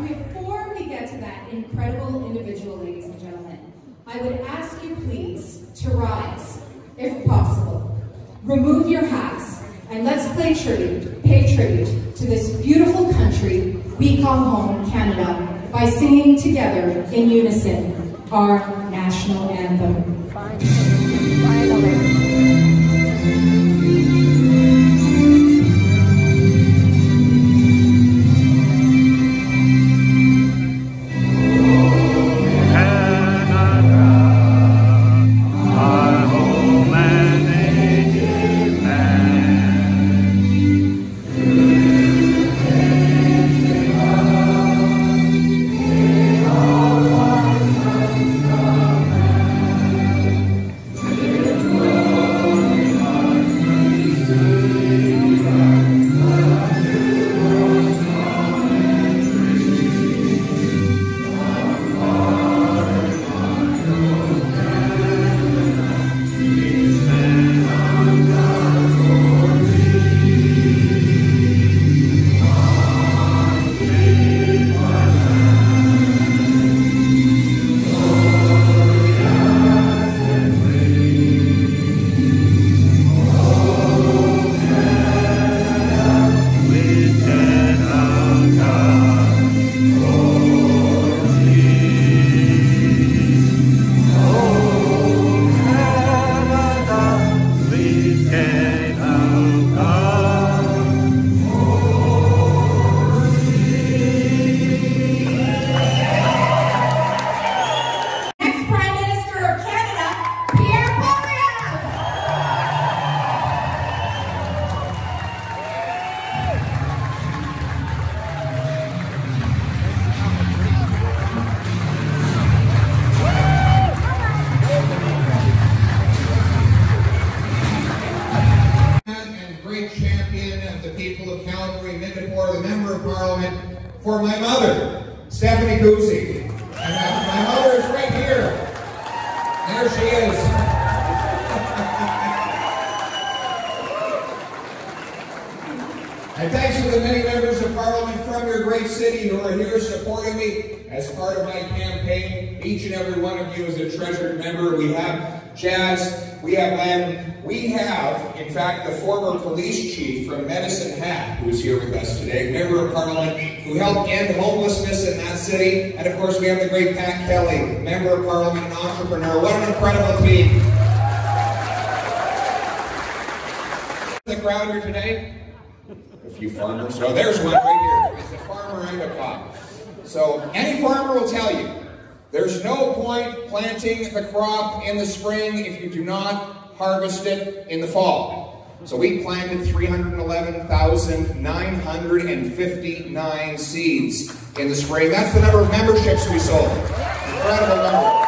before we get to that incredible individual, ladies and gentlemen, I would ask you please to rise, if possible. Remove your hats, and let's pay tribute to this beautiful country we call home, Canada, by singing together in unison our national anthem. For my mother, Stephanie Cousy. And my mother is right here. There she is. And thanks to the many members of Parliament from your great city who are here supporting me as part of my campaign. Each and every one of you is a treasured member. We have Jazz, we have Len, we have, in fact, the former police chief from Medicine Hat, who is here with us today, member of Parliament, who helped end homelessness in that city. And of course, we have the great Pat Kelly, member of Parliament and entrepreneur. What an incredible team. The crowd here today? A few farmers. Oh, there's one right here. He's a farmer and a cop. So any farmer will tell you, there's no point planting the crop in the spring if you do not harvest it in the fall. So we planted 311,959 seeds in the spring. That's the number of memberships we sold. Incredible number.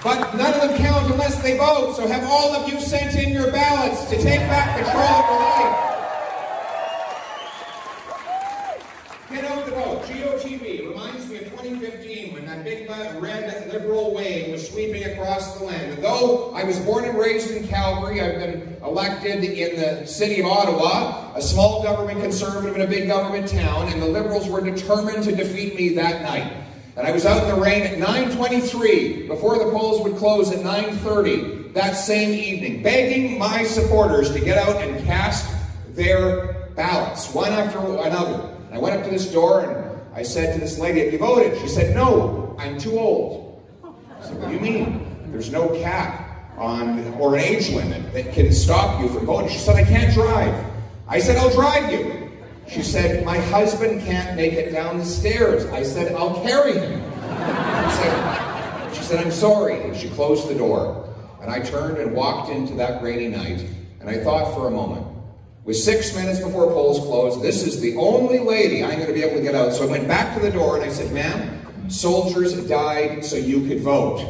But none of them count unless they vote. So have all of you sent in your ballots to take back control of your life. Get out the vote. GOTV reminds me of 2015 when that big red liberal wave was sweeping across the land. And though I was born and raised in Calgary, I've been elected in the city of Ottawa, a small government conservative in a big government town, and the Liberals were determined to defeat me that night. And I was out in the rain at 9:23, before the polls would close at 9:30 that same evening, begging my supporters to get out and cast their ballots, one after another. I went up to this door and I said to this lady, "Have you voted?" She said, "No, I'm too old." I said, "What do you mean? There's no cap on or an age limit that can stop you from voting." She said, "I can't drive." I said, "I'll drive you." She said, "My husband can't make it down the stairs." I said, "I'll carry him." She said, "I'm sorry." And she closed the door. And I turned and walked into that rainy night. And I thought for a moment, with 6 minutes before polls closed, this is the only lady I'm going to be able to get out. So I went back to the door and I said, "Ma'am, soldiers died so you could vote."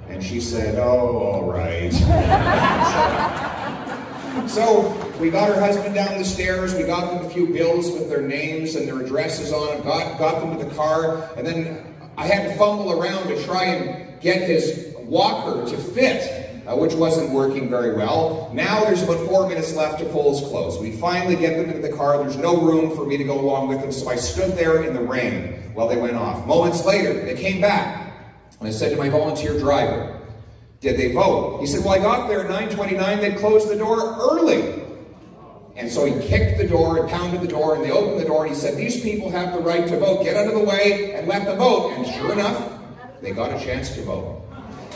And she said, "Oh, all right." So we got her husband down the stairs, we got them a few bills with their names and their addresses on them, got them to the car, and then I had to fumble around to try and get his walker to fit which wasn't working very well. Now there's about 4 minutes left to polls close. We finally get them into the car. There's no room for me to go along with them, so I stood there in the rain while they went off. Moments later, they came back, and I said to my volunteer driver, did they vote? He said, well, I got there at 9:29. They'd closed the door early. And so he kicked the door and pounded the door, and they opened the door, and he said, these people have the right to vote. Get out of the way and let them vote. And sure enough, they got a chance to vote.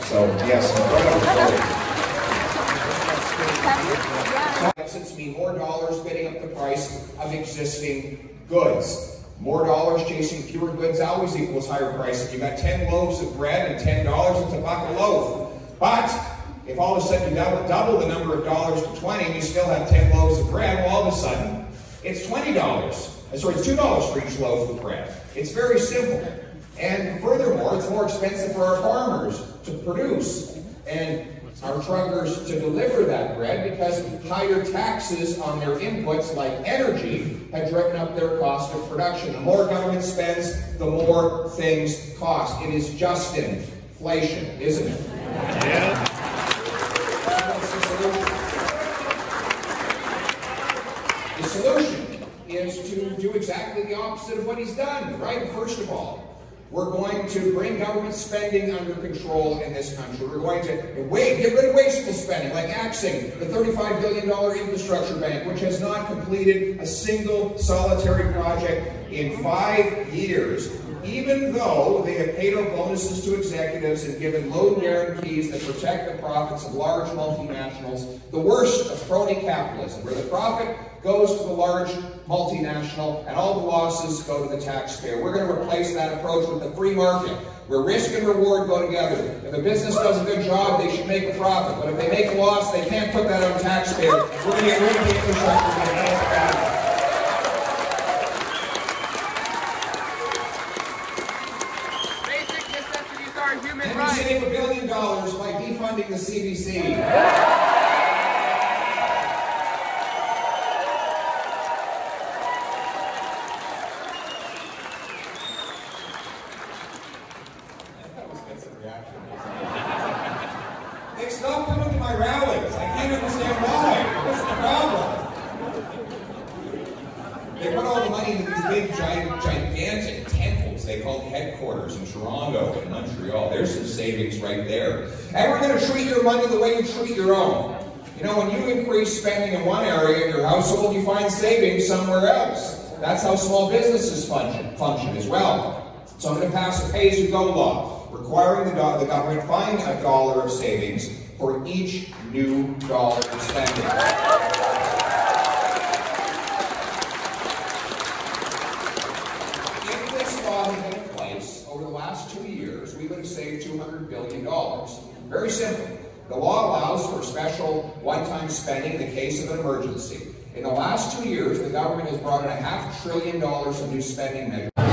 So, yes, deficits mean more dollars bidding up the price of existing goods. More dollars chasing fewer goods always equals higher price. If you got 10 loaves of bread and $10, it's a buck a loaf. But if all of a sudden you double the number of dollars to 20 and you still have 10 loaves of bread, well, all of a sudden it's $20. Sorry, it's $2 for each loaf of bread. It's very simple. And furthermore, it's more expensive for our farmers to produce and our truckers to deliver that bread because higher taxes on their inputs like energy have driven up their cost of production. The more government spends, the more things cost. It is just inflation, isn't it? Yeah. The solution is to do exactly the opposite of what he's done, right? First of all, we're going to bring government spending under control in this country. We're going to get rid of wasteful spending, like axing the $35 billion infrastructure bank, which has not completed a single solitary project in 5 years, even though they have paid out bonuses to executives and given loan guarantees that protect the profits of large multinationals, the worst of crony capitalism, where the profit goes to the large multinational and all the losses go to the taxpayer. We're going to replace that approach with the free market, where risk and reward go together. If a business does a good job, they should make a profit. But if they make a loss, they can't put that on taxpayers. We're going to get rid of the infrastructure and hand it back. Human rights. And we save $1 billion by defunding the CBC. They stopped coming to my rallies. I can't understand why. What's the problem? They put all the money into these big, gigantic temples they call headquarters in Toronto and Montreal. There's some savings right there. And we're going to treat your money the way you treat your own. You know, when you increase spending in one area in your household, you find savings somewhere else. That's how small businesses function as well. So I'm going to pass a pay-as-you-go law, requiring the government find $1 of savings for each new dollar of spending. If this law had been in place over the last 2 years, we would have saved $200 billion. Very simple. The law allows for special one-time spending in the case of an emergency. In the last 2 years, the government has brought in $500 billion of new spending measures.